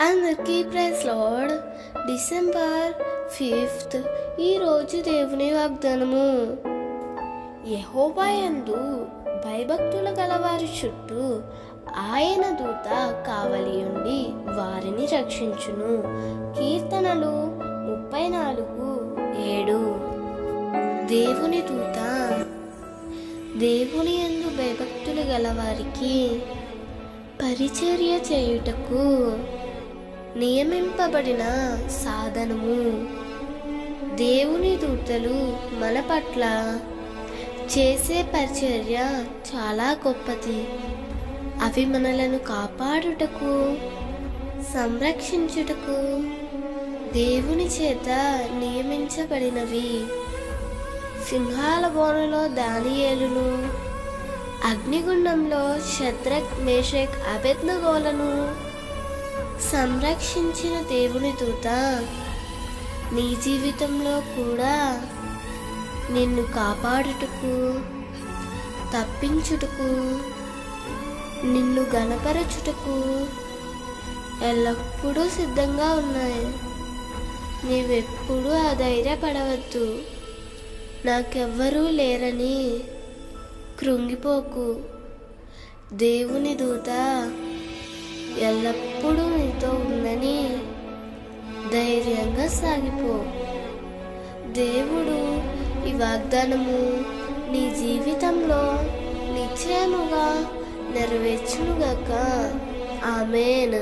అందరికీ praise lord. December 5 ఈరోజు దేవుని వాగ్దానము. యెహోవా యందు భయభక్తులు గలవారి చుట్టూ ఆయన దూత కావలి ఉండి వారిని రక్షించును. కీర్తనలు 34:7. దేవుని దూత దేవుని యందు భయభక్తులు గలవారికి పరిచర్య చేయుటకు నియమింపబడిన సాధనము. దేవుని దూతలు మన పట్ల చేసే పరిచర్య చాలా గొప్పది. అవి మనలను కాపాడుటకు, సంరక్షించుటకు దేవుని చేత నియమించబడినవి. సింహాల బోనులో దానియేలును, అగ్నిగుండంలో షద్రక్, మేషక్, అబేద్నెగోలను సంరక్షించిన దేవుని దూత నీ జీవితంలో కూడా నిన్ను కాపాడుటకు, తప్పించుటకు, నిన్ను గణపరచుటకు ఎల్లప్పుడూ సిద్ధంగా ఉన్నాయి. నీవెప్పుడూ అధైర్యపడవద్దు. నాకెవ్వరూ లేరని కృంగిపోకు. దేవుని దూత ఎల్లప్పుడూ నీతో ఉందని ధైర్యంగా సాగిపో. దేవుడు ఈ వాగ్దానము నీ జీవితంలో నిశ్చయముగా నెరవేర్చునుగాక. ఆమేన్.